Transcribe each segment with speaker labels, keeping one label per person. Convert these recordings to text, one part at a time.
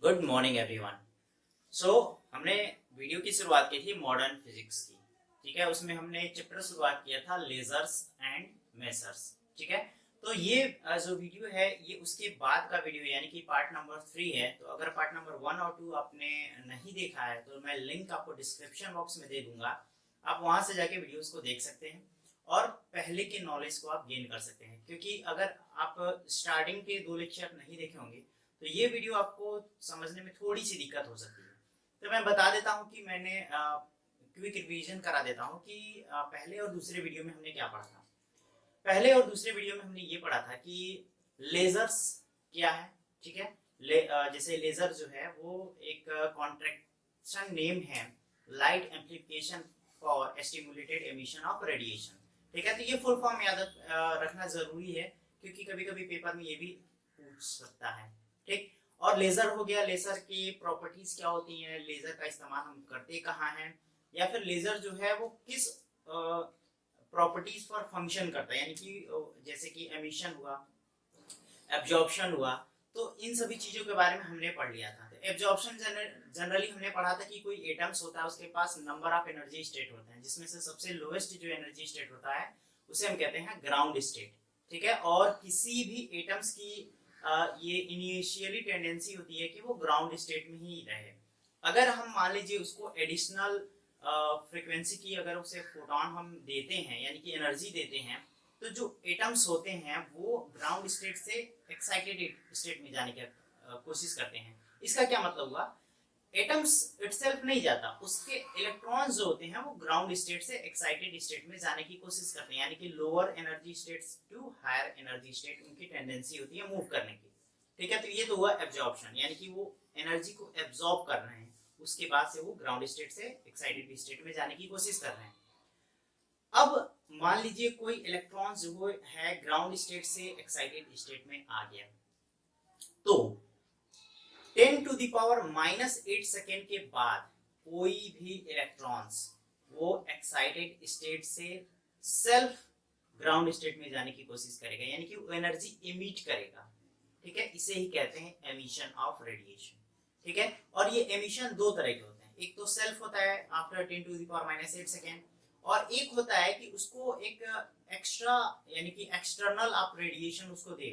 Speaker 1: Good morning everyone. सो हमने video की शुरुआत की थी मॉडर्न फिजिक्स की। ठीक है, उसमें हमने चैप्टर शुरुआत किया था लेजर्स एंड मेसर्स। ठीक है, तो ये जो वीडियो है ये उसके बाद का वीडियो यानी कि पार्ट नंबर 3 है। तो अगर पार्ट नंबर 1 और 2 आपने नहीं देखा है तो मैं लिंक आपको डिस्क्रिप्शन बॉक्स में दे दूंगा। आप वहां से जाके वीडियोस को देख सकते हैं और पहले के नॉलेज को आप गेन कर सकते हैं, क्योंकि अगर आप स्टार्टिंग के 2 लेक्चर नहीं देखे होंगे तो ये वीडियो आपको समझने में थोड़ी सी दिक्कत हो सकती है। तो मैं बता देता हूँ कि मैंने क्विक रिवीजन करा देता हूँ कि पहले और दूसरे वीडियो में हमने क्या पढ़ा था। पहले और दूसरे वीडियो में हमने ये पढ़ा था कि लेजर्स क्या है। ठीक है, जैसे लेजर जो है वो एक कॉन्ट्रैक्शन नेम है, light amplification for stimulated emission of radiation. ठीक है, तो ये फुल फॉर्म याद रखना जरूरी है, क्योंकि कभी कभी पेपर में ये भी पूछ सकता है। ठीक, और लेजर हो गया, लेजर की प्रॉपर्टीज क्या होती हैं, लेजर का इस्तेमाल हम करते कहाँ हैं, या फिर लेजर जो है वो किस प्रॉपर्टीज पर फंक्शन करता है, यानी कि जैसे कि एमिशन हुआ, एब्जॉर्प्शन हुआ। तो इन सभी चीजों के बारे में हमने पढ़ लिया था। एब्जॉर्प्शन जनरली हमने पढ़ा था कि कोई एटम्स होता है, उसके पास नंबर ऑफ एनर्जी स्टेट होते हैं, जिसमें से सबसे लोएस्ट जो एनर्जी स्टेट होता है उसे हम कहते हैं ग्राउंड स्टेट। ठीक है, और किसी भी एटम्स की ये इनिशियली टेंडेंसी होती है कि वो ग्राउंड स्टेट में ही रहे। अगर हम मान लीजिए उसको एडिशनल फ्रीक्वेंसी की अगर उसे फोटॉन हम देते हैं, यानी कि एनर्जी देते हैं, तो जो एटम्स होते हैं वो ग्राउंड स्टेट से एक्साइटेड स्टेट में जाने की कोशिश करते हैं। इसका क्या मतलब हुआ, एटम्स इटसेल्फ नहीं जाता, उसके इलेक्ट्रॉन्स जो होते हैं वो ग्राउंड स्टेट से एक्साइटेड स्टेट में जाने की कोशिश करते हैं, यानी कि lower energy states to higher energy state उनकी टेंडेंसी होती है मूव करने की। ठीक है, तो ये तो हुआ एब्जॉर्प्शन, यानी कि वो एनर्जी को एब्जॉर्ब कर रहे हैं, उसके बाद से वो ग्राउंड स्टेट से एक्साइटेड स्टेट में जाने की कोशिश कर रहे हैं। अब मान लीजिए कोई इलेक्ट्रॉन जो है ग्राउंड स्टेट से एक्साइटेड स्टेट में आ गया, तो 10⁻⁻8 सेकेंड के बाद कोई भी इलेक्ट्रॉन्स वो एक्साइटेड स्टेट से सेल्फ ग्राउंड स्टेट में जाने की कोशिश करेगा, यानी कि वो एनर्जी इमिट करेगा। ठीक है, इसे ही कहते हैं एमिशन ऑफ रेडिएशन। ठीक है, और ये एमिशन दो तरह के होते हैं, एक तो सेल्फ होता है आफ्टर 10⁻⁸ सेकेंड, और एक होता है कि उसको एक एक्स्ट्रा यानी कि एक्सटर्नल आप रेडिएशन उसको दे।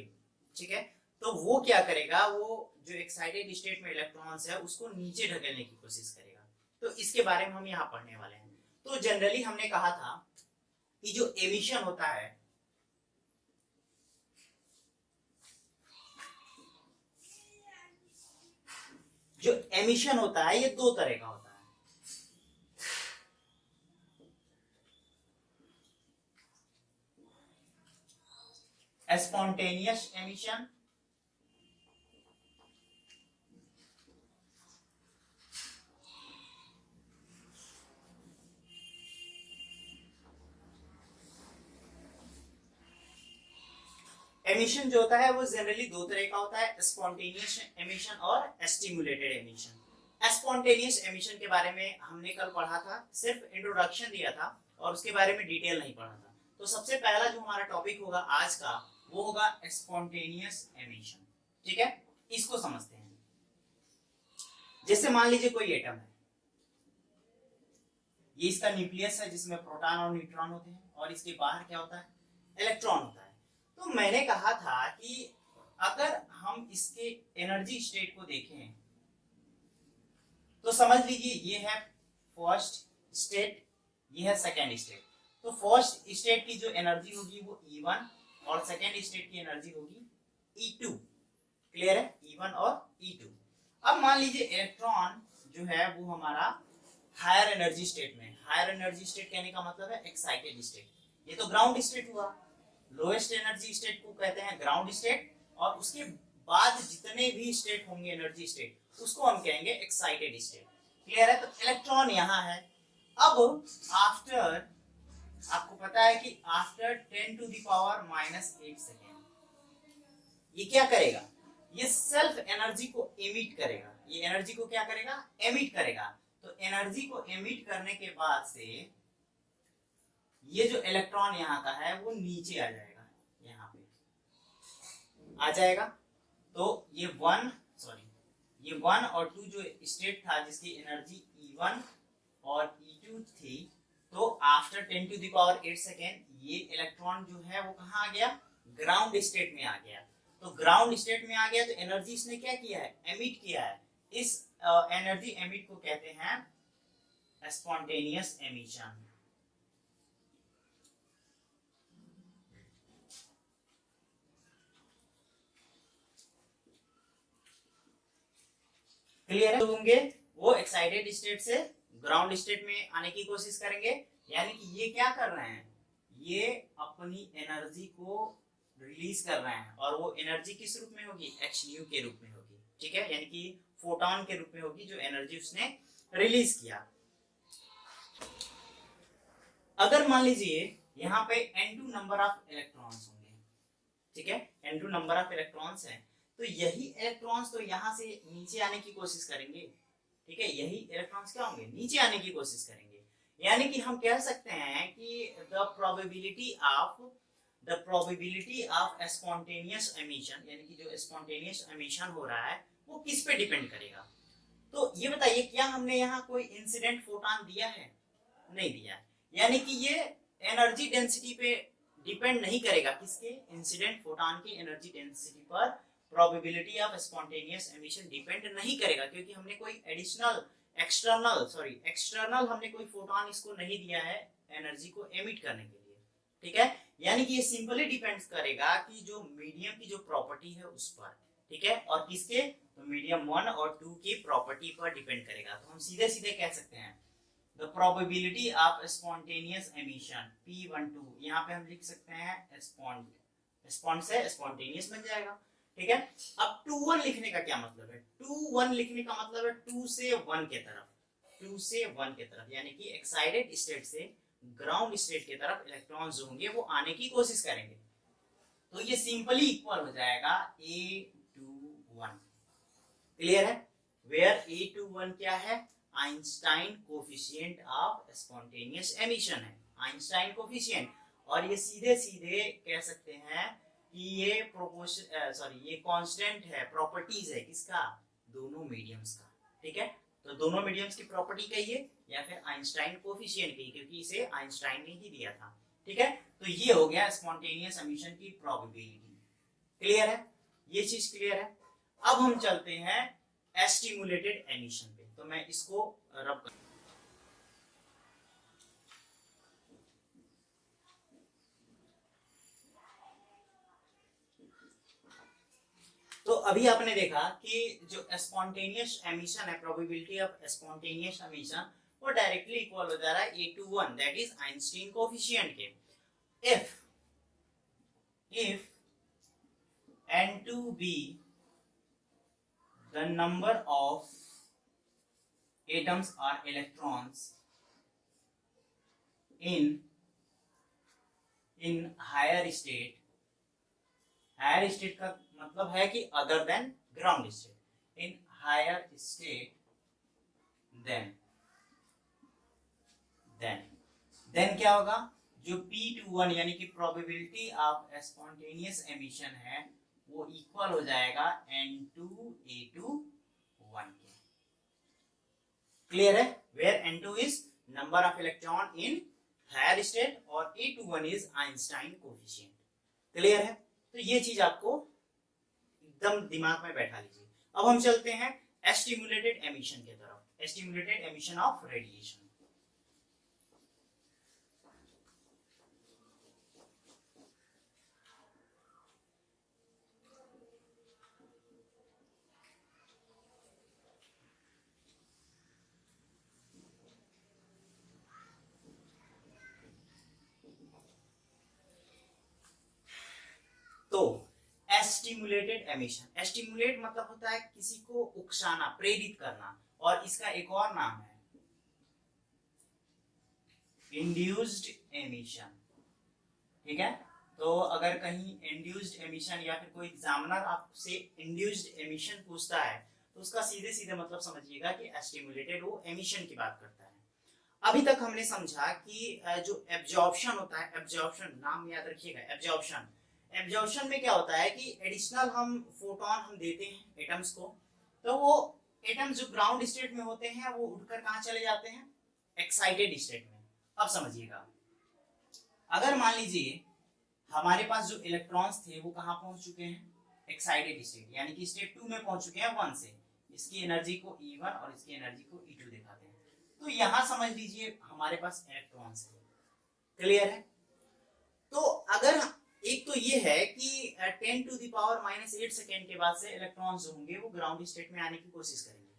Speaker 1: ठीक है, तो वो क्या करेगा, वो जो एक्साइटेड स्टेट में इलेक्ट्रॉन्स है उसको नीचे ढकेलने की कोशिश करेगा। तो इसके बारे में हम यहाँ पढ़ने वाले हैं। तो जनरली हमने कहा था कि जो एमिशन होता है, जो एमिशन होता है ये दो तरह का होता है, स्पॉन्टेनियस एमिशन एमिशन जो होता है वो जनरली दो तरह का होता है, स्पॉन्टेनियस एमिशन और स्टिमुलेटेड एमिशन। स्पॉन्टेनियस एमिशन के बारे में हमने कल पढ़ा था, सिर्फ इंट्रोडक्शन दिया था और उसके बारे में डिटेल नहीं पढ़ा था। तो सबसे पहला जो हमारा टॉपिक होगा आज का वो होगा स्पॉन्टेनियस एमिशन। ठीक है, इसको समझते हैं। जैसे मान लीजिए कोई एटम है, ये इसका न्यूक्लियस है जिसमें प्रोटॉन और न्यूट्रॉन होते हैं, और इसके बाहर क्या होता है, इलेक्ट्रॉन होता है। तो मैंने कहा था कि अगर हम इसके एनर्जी स्टेट को देखें तो समझ लीजिए ये है फर्स्ट स्टेट, ये है सेकेंड स्टेट। तो फर्स्ट स्टेट की जो एनर्जी होगी वो E1 और सेकेंड स्टेट की एनर्जी होगी E2। क्लियर है, E1 और E2। अब मान लीजिए इलेक्ट्रॉन जो है वो हमारा हायर एनर्जी स्टेट में, हायर एनर्जी स्टेट कहने का मतलब है एक्साइटेड स्टेट। ये तो ग्राउंड स्टेट हुआ, लोएस्ट एनर्जी स्टेट को कहते हैं ग्राउंड स्टेट, और उसके बाद जितने भी स्टेट होंगे एनर्जी स्टेट उसको हम कहेंगे एक्साइटेड स्टेट। क्लियर है, तो इलेक्ट्रॉन यहाँ है। अब आफ्टर, आपको पता है कि आफ्टर 10⁻⁻8 सेकेंड ये क्या करेगा, ये सेल्फ एनर्जी को एमिट करेगा। ये एनर्जी को क्या करेगा, एमिट करेगा। तो एनर्जी को एमिट करने के बाद से ये जो इलेक्ट्रॉन यहाँ का है वो नीचे आ जाएगा, यहाँ पे आ जाएगा। तो ये ये 1 और 2 जो स्टेट था जिसकी एनर्जी E1 और E2 थी, तो after 10 to the power 8 second ये इलेक्ट्रॉन जो है वो कहाँ आ गया, ग्राउंड स्टेट में आ गया। तो ग्राउंड स्टेट में आ गया तो एनर्जी इसने क्या किया है, एमिट किया है। इस एनर्जी एमिट को कहते हैं स्पॉन्टेनियस एमिशन। क्लियर है? होंगे वो एक्साइटेड स्टेट से ग्राउंड स्टेट में आने की कोशिश करेंगे, यानी कि ये क्या कर रहे हैं, ये अपनी एनर्जी को रिलीज कर रहे हैं, और वो एनर्जी किस रूप में होगी, एच न्यू के रूप में होगी। ठीक है, यानी कि फोटोन के रूप में होगी जो एनर्जी उसने रिलीज किया। अगर मान लीजिए यहाँ पे N2 नंबर ऑफ इलेक्ट्रॉन्स होंगे, ठीक है, N2 नंबर ऑफ इलेक्ट्रॉन्स हैं, तो यही इलेक्ट्रॉन्स तो यहाँ से नीचे आने की कोशिश करेंगे। ठीक है, यही इलेक्ट्रॉन्स क्या होंगे, नीचे आने की कोशिश करेंगे। यानी कि हम कह सकते हैं कि the probability of spontaneous emission, यानी कि जो स्पॉन्टेनियस एमिशन हो रहा है वो किस पे डिपेंड करेगा। तो ये बताइए, क्या हमने यहाँ कोई इंसिडेंट फोटोन दिया है, नहीं दिया है, यानी कि ये एनर्जी डेंसिटी पे डिपेंड नहीं करेगा, किसके, इंसिडेंट फोटोन की एनर्जी डेंसिटी पर probability of spontaneous emission depend नहीं करेगा, क्योंकि हमने कोई एडिशनल एक्सटर्नल हमने कोई फोटोन इसको नहीं दिया है एनर्जी को एमिट करने के लिए। ठीक है, यानी कि ये सिंपली डिपेंड्स करेगा कि जो मीडियम की जो प्रॉपर्टी है उस पर। ठीक है, और किसके, तो मीडियम 1 और 2 की प्रॉपर्टी पर डिपेंड करेगा। तो हम सीधे सीधे कह सकते हैं the probability of spontaneous emission P12, यहाँ पे हम लिख सकते हैं स्पॉन्ट से स्पॉन्टेनियस बन जाएगा। ठीक है, अब 2-1 लिखने का क्या मतलब है, 2-1 लिखने का मतलब है 2 से 1 के तरफ, 2 से 1 के तरफ, यानी कि एक्साइटेड स्टेट से ग्राउंड स्टेट की तरफ इलेक्ट्रॉन्स जो होंगे वो आने की कोशिश करेंगे। तो ये सिंपली इक्वल हो जाएगा A21। क्लियर है, वेयर A21 क्या है, Einstein coefficient of spontaneous emission है, आइंस्टाइन कोफिशिएंट। और ये सीधे सीधे कह सकते हैं कि ये ये कांस्टेंट है, प्रॉपर्टीज है किसका, दोनों मीडियम्स का। ठीक है, तो दोनों मीडियम्स की प्रॉपर्टी कहिए या फिर आइंस्टाइन कोफिशिएंट कहिए, क्योंकि इसे आइंस्टाइन ने ही दिया था। ठीक है, तो ये हो गया स्पॉन्टेनियस एमिशन की प्रोबेबिलिटी। क्लियर है, ये चीज क्लियर है। अब हम चलते हैं स्टिमुलेटेड एमिशन पे, तो मैं इसको रब कर, तो अभी आपने देखा कि जो स्पॉन्टेनियस एमिशन है, प्रोबेबिलिटी ऑफ स्पॉन्टेनियस एमिशन, वो डायरेक्टली इक्वल हो जा रहा है A21, that is Einstein coefficient के। if N2 be the number of atoms or electrons in higher state, higher state का मतलब है कि other than ground state, in higher state then क्या होगा, जो P21 यानी कि प्रोबेबिलिटी ऑफ स्पॉन्टेनियस एमिशन है वो इक्वल हो जाएगा N2A21 के। क्लियर है, where N2 is number of electron in higher state और A21 is Einstein coefficient. Clear है, तो ये चीज आपको एकदम दिमाग में बैठा लीजिए। अब हम चलते हैं स्टिमुलेटेड एमिशन की तरफ, स्टिमुलेटेड एमिशन ऑफ रेडिएशन। तो स्टिमुलेटेड एमिशन, स्टिमुलेट मतलब होता है किसी को उकसाना, प्रेरित करना, और इसका एक और नाम है इंड्यूस्ड एमिशन। ठीक है, तो अगर कहीं इंड्यूस्ड एमिशन या फिर कोई एग्जामिनर आपसे इंड्यूस्ड एमिशन पूछता है तो उसका सीधे सीधे मतलब समझिएगा कि स्टिमुलेटेड वो एमिशन की बात करता है। अभी तक हमने समझा कि जो एब्जॉर्प्शन होता है, एब्जॉर्प्शन नाम याद रखिएगा, एब्जॉर्प्शन में क्या होता है कि एडिशनल हम फोटोन हम देते हैं एटम्स को, तो वो एटम्स जो ग्राउंड स्टेट में होते हैं वो उठकर कहां चले जाते हैं, एक्साइटेड स्टेट में। अब समझिएगा, अगर मान लीजिए हमारे पास जो इलेक्ट्रॉन्स थे वो कहां पहुंच चुके हैं, एक्साइटेड स्टेट, यानी कि स्टेट 2 में पहुंच चुके हैं 1 से, इसकी एनर्जी को E1 और इसकी एनर्जी को E2 दिखाते हैं। तो यहां समझ लीजिए हमारे पास इलेक्ट्रॉन्स है, क्लियर है। तो अगर एक तो ये है कि 10⁻⁻8 सेकेंड के बाद से इलेक्ट्रॉन्स जो होंगे वो ग्राउंड स्टेट में आने की कोशिश करेंगे,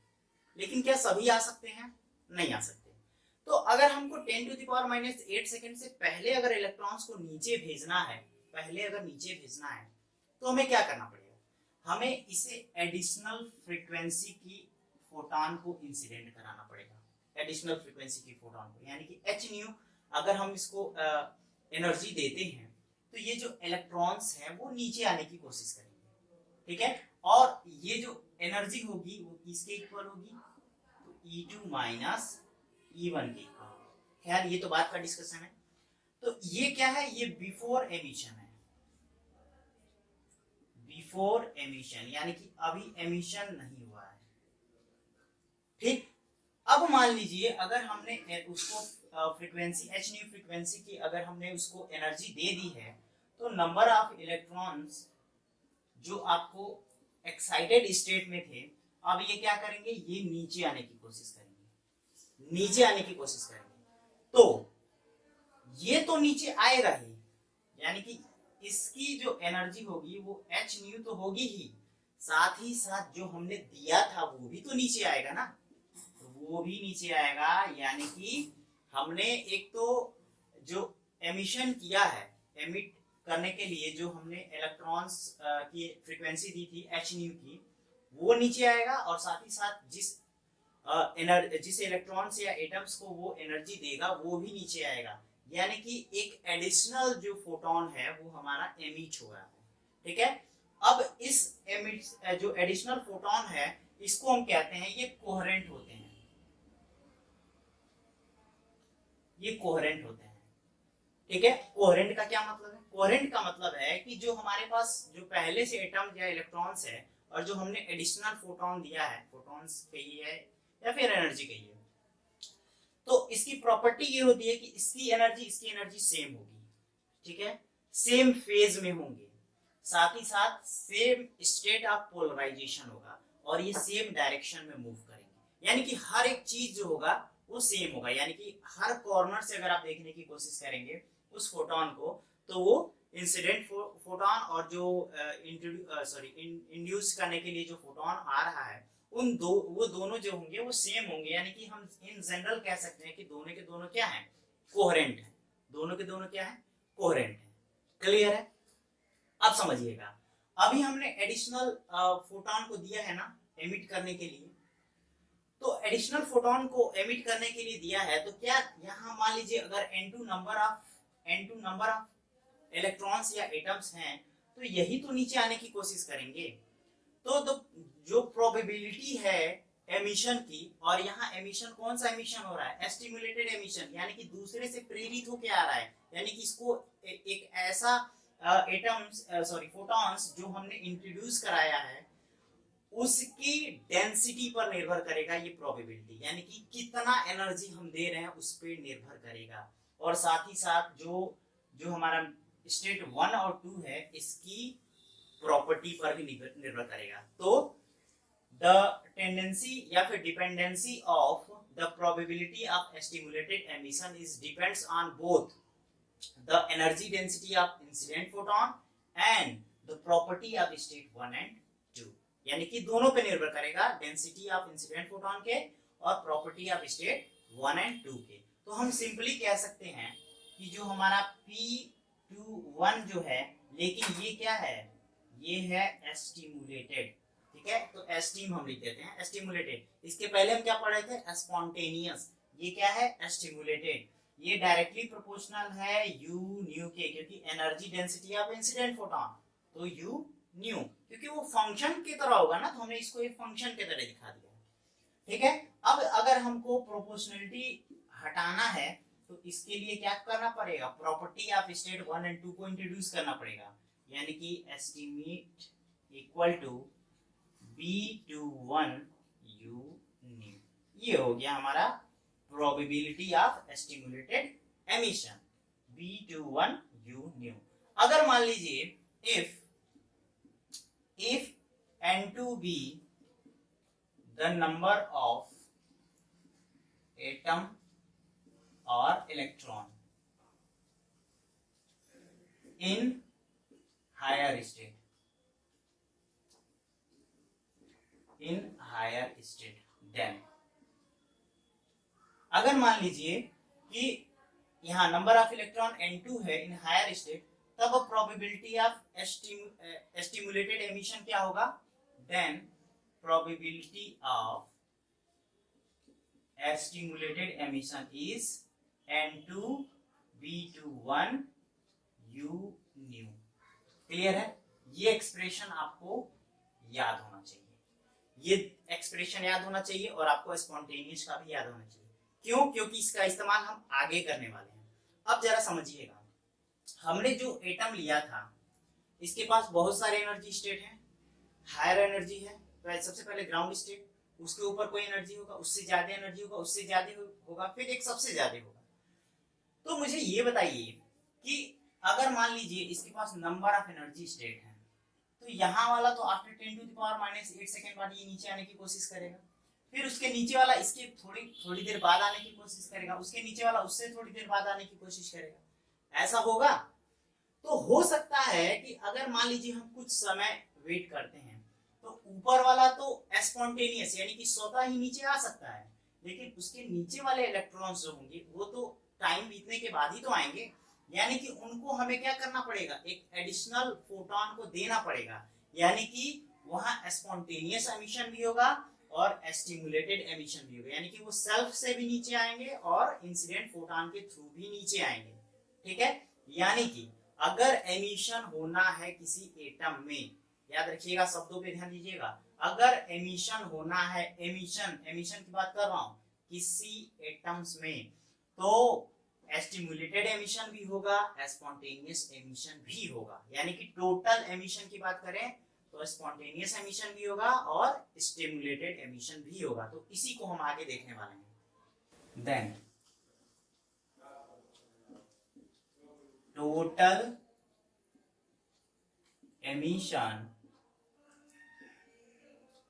Speaker 1: लेकिन क्या सभी आ सकते हैं, नहीं आ सकते। तो अगर हमको 10⁻⁸ सेकेंड से पहले अगर इलेक्ट्रॉन्स को नीचे भेजना है, तो हमें क्या करना पड़ेगा, हमें इसे एडिशनल फ्रीक्वेंसी की फोटॉन को इंसिडेंट कराना पड़ेगा, एडिशनल फ्रीक्वेंसी की फोटॉन को, यानी कि h अगर हम इसको एनर्जी देते हैं तो ये जो इलेक्ट्रॉन्स हैं वो नीचे आने की कोशिश करेंगे, ठीक है। और ये जो एनर्जी होगी वो किसके इक्वल होगी, तो E2 माइनस E1 के इक्वल। खैर ये तो बात का डिस्कशन है। तो ये क्या है, ये बिफोर एमिशन है, बिफोर एमिशन यानी कि अभी एमिशन नहीं हुआ है, ठीक। अब मान लीजिए अगर हमने उसको फ्रीक्वेंसी h फ्रीक्वेंसी की अगर हमने उसको एनर्जी दे दी है, तो नंबर ऑफ इलेक्ट्रॉन्स जो आपको एक्साइटेड स्टेट में थे, अब ये क्या करेंगे, ये नीचे आने की कोशिश करेंगे, नीचे आने की कोशिश करेंगे। तो ये तो नीचे आएगा ही, यानी कि इसकी जो एनर्जी होगी वो h तो होगी ही, साथ ही साथ जो हमने दिया था वो भी तो नीचे आएगा ना, वो भी नीचे आएगा। यानी कि हमने एक तो जो एमिशन किया है, एमिट करने के लिए जो हमने इलेक्ट्रॉन्स की फ्रीक्वेंसी दी थी h की, वो नीचे आएगा, और साथ ही साथ जिस इलेक्ट्रॉन्स या एटम्स को वो एनर्जी देगा वो भी नीचे आएगा, यानी कि एक एडिशनल जो फोटोन है वो हमारा एमिट हो रहा है, ठीक है। अब इस एमिट जो एडिशनल फोटोन है इसको हम कहते हैं ये कोहेरेंट होते हैं, ये कोहेरेंट होते हैं, ठीक है। कोहेरेंट का क्या मतलब है, कोहेरेंट का मतलब है कि जो हमारे पास जो पहले से एटम या इलेक्ट्रॉन्स है और जो हमने एडिशनल फोटोन दिया है, फोटॉन्स कहिए या फिर एनर्जी कहिए, तो इसकी प्रॉपर्टी ये होती है कि इसकी एनर्जी सेम होगी, ठीक है, सेम फेज में होंगे, साथ ही साथ सेम स्टेट ऑफ पोलराइजेशन होगा, और ये सेम डायरेक्शन में मूव करेंगे, यानी कि हर एक चीज जो होगा वो सेम होगा, यानी कि हर कॉर्नर से अगर आप देखने की कोशिश करेंगे उस फोटोन को, तो वो इंसिडेंट फोटोन और जो इंड्यूस करने के लिए जो फोटोन आ रहा है वो दोनों जो होंगे वो सेम होंगे, यानी कि हम इन जनरल कह सकते हैं कि दोनों के दोनों क्या हैं, कोहेरेंट हैं, दोनों के दोनों क्या हैं, कोहेरेंट हैं, क्लियर है। अब समझिएगा, अभी हमने एडिशनल फोटोन को दिया है ना एमिट करने के लिए, तो एडिशनल फोटोन को एमिट करने के लिए दिया है, तो क्या यहाँ मान लीजिए अगर n2 नंबर ऑफ इलेक्ट्रॉन्स या एटम्स हैं, तो यही तो नीचे आने की कोशिश करेंगे। तो जो प्रोबेबिलिटी है एमिशन की, और यहाँ एमिशन कौन सा एमिशन हो रहा है, स्टिमुलेटेड एमिशन, यानी कि दूसरे से प्रेरित होकर आ रहा है, यानी कि इसको एक ऐसा फोटॉन्स जो हमने इंट्रोड्यूस कराया है उसकी डेंसिटी पर निर्भर करेगा ये प्रोबेबिलिटी, यानी कि कितना एनर्जी हम दे रहे हैं उस पर निर्भर करेगा, और साथ ही साथ जो हमारा स्टेट 1 और 2 है इसकी प्रॉपर्टी पर भी निर्भर करेगा। तो द टेंडेंसी या फिर dependency of the probability of stimulated emission is depends on both the energy density of incident photon and the property of state 1 and 2, यानी कि दोनों पे निर्भर करेगा, डेंसिटी ऑफ इंसिडेंट फोटोन के और प्रॉपर्टी ऑफ स्टेट 1 एंड 2 के। तो हम सिंपली कह सकते हैं कि जो हमारा P21 जो है, लेकिन ये क्या है, ये है स्टिमुलेटेड, ठीक है, तो एस्टीम हम लिख देते हैं, स्टिमुलेटेड। इसके पहले हम क्या पढ़ रहे थे, स्पॉन्टेनियस, ये क्या है, स्टिमुलेटेड। ये डायरेक्टली प्रोपोर्शनल है u न्यू के, क्योंकि energy density of incident photon, तो u न्यू, क्योंकि वो फंक्शन की तरह होगा ना, तो हमने इसको एक फंक्शन की तरह दिखा दिया, ठीक है। अब अगर हमको प्रोपोर्शनलिटी हटाना है तो इसके लिए क्या करना पड़ेगा, प्रॉपर्टी ऑफ स्टेट 1 एंड 2 को इंट्रोड्यूस करना पड़ेगा, यानी कि estimate equal to B21 U ये हो गया हमारा probability of stimulated emission B21 u new. अगर मान लीजिए if N2 be the number of atom or electron in higher state, then अगर मान लीजिए कि यहाँ नंबर ऑफ इलेक्ट्रॉन N2 है इन हायर स्टेट, तब प्रोबेबिलिटी ऑफ स्टिमुलेटेड एमिशन क्या होगा? Then probability of stimulated emission is N2 B21 u nu. Clear है? ये एक्सप्रेशन आपको याद होना चाहिए, ये एक्सप्रेशन याद होना चाहिए और आपको स्पॉन्टेनियस का भी याद होना चाहिए। क्यों? क्योंकि इसका इस्तेमाल हम आगे करने वाले हैं। अब जरा समझिएगा, हमने जो एटम लिया था इसके पास बहुत सारे एनर्जी स्टेट हैं, हायर एनर्जी है तो सबसे पहले ग्राउंड स्टेट, उसके ऊपर कोई एनर्जी होगा, उससे ज्यादा एनर्जी होगा, उससे ज्यादा होगा, फिर एक सबसे ज्यादा होगा। तो मुझे ये बताइए कि अगर मान लीजिए इसके पास नंबर ऑफ एनर्जी स्टेट है, तो यहाँ वाला तो after 10 to the power -8 second बाद ये नीचे आने की कोशिश करेगा, फिर उसके नीचे वाला इसके थोड़ी देर बाद आने की कोशिश करेगा, उसके नीचे वाला उससे थोड़ी देर बाद आने की कोशिश करेगा। ऐसा होगा? तो हो सकता है कि अगर मान लीजिए हम कुछ समय वेट करते हैं तो ऊपर वाला तो स्पॉन्टेनियस यानी कि स्वतः ही नीचे आ सकता है, लेकिन उसके नीचे वाले इलेक्ट्रॉन्स जो होंगे वो तो टाइम बीतने के बाद ही तो आएंगे, यानी कि उनको हमें क्या करना पड़ेगा? एक एडिशनल फोटोन को देना पड़ेगा, यानी कि वहां स्पॉन्टेनियस एमिशन भी होगा और स्टिमुलेटेड एमिशन भी होगा, यानी कि वो सेल्फ से भी नीचे आएंगे और इंसिडेंट फोटोन के थ्रू भी नीचे आएंगे। ठीक है? यानी कि अगर एमिशन होना है किसी एटम में, याद रखिएगा, शब्दों पे ध्यान दीजिएगा, अगर एमिशन होना है, एमिशन की बात कर रहा हूं किसी एटम्स में, तो स्टिमुलेटेड एमिशन भी होगा, स्पॉन्टेनियस एमिशन भी होगा। यानी कि टोटल एमिशन की बात करें तो स्पॉन्टेनियस एमिशन भी होगा और स्टिमुलेटेड एमिशन भी होगा। तो इसी को हम आगे देखने वाले हैं। Then total emission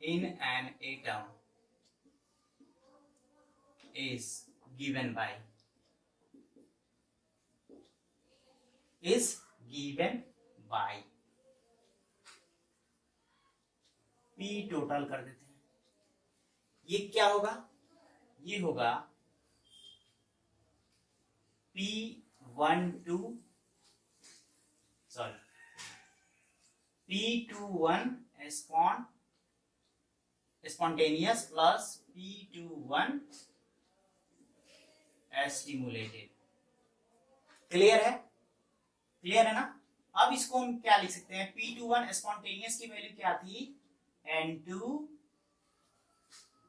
Speaker 1: in an atom is given by P total कर देते हैं। ये क्या होगा? ये होगा P21 spontaneous plus P21 stimulated। Clear है? क्लियर है ना? अब इसको हम क्या लिख सकते हैं? P21 स्पॉन्टेनियस की वैल्यू क्या थी? N2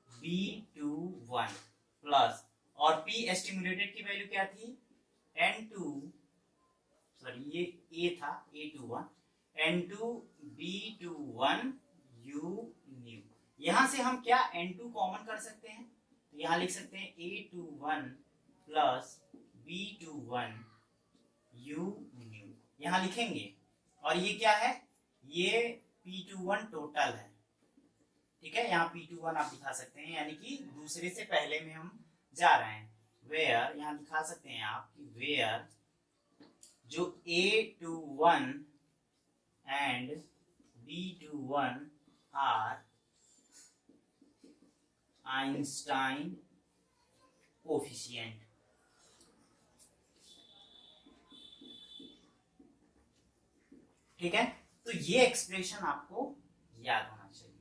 Speaker 1: B21 प्लस, और P स्टिमुलेटेड की वैल्यू क्या थी? ये A था, A21 N2 B21 u new. यहां से हम क्या N2 कॉमन कर सकते हैं, तो यहां लिख सकते हैं A21 plus B21 u new, यहां लिखेंगे। और ये क्या है? ये P21 टोटल है। ठीक है? यहाँ P21 आप दिखा सकते हैं, यानी कि दूसरे से पहले में हम जा रहे हैं। वेयर, यहाँ दिखा सकते हैं आप कि वेयर जो A21 and B21 are Einstein coefficient. ठीक है? तो ये एक्सप्रेशन आपको याद होना चाहिए।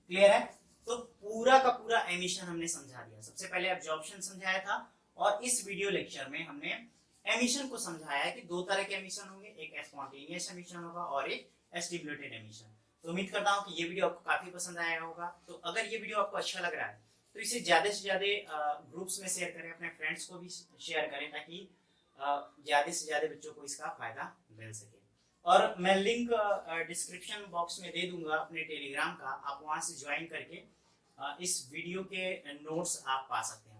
Speaker 1: क्लियर है? तो पूरा का पूरा एमिशन हमने समझा दिया। सबसे पहले एब्जॉर्प्शन समझाया था, और इस वीडियो लेक्चर में हमने एमिशन को समझाया है कि दो तरह के एमिशन होंगे, एक स्पॉन्टेनियस एमिशन होगा और एक स्टिमुलेटेड एमिशन। तो उम्मीद करता हूं कि ये वीडियो आपको काफी पसंद आया होगा। तो अगर ये वीडियो आपको अच्छा लग रहा है तो इसे ज्यादा से ज्यादा ग्रुप्स में शेयर करें, अपने फ्रेंड्स को भी शेयर करें, ताकि ज्यादा से ज्यादा बच्चों को इसका फायदा मिल सके। और मैं लिंक डिस्क्रिप्शन बॉक्स में दे दूंगा अपने टेलीग्राम का, आप वहां से ज्वाइन करके इस वीडियो के नोट्स आप पा सकते हैं।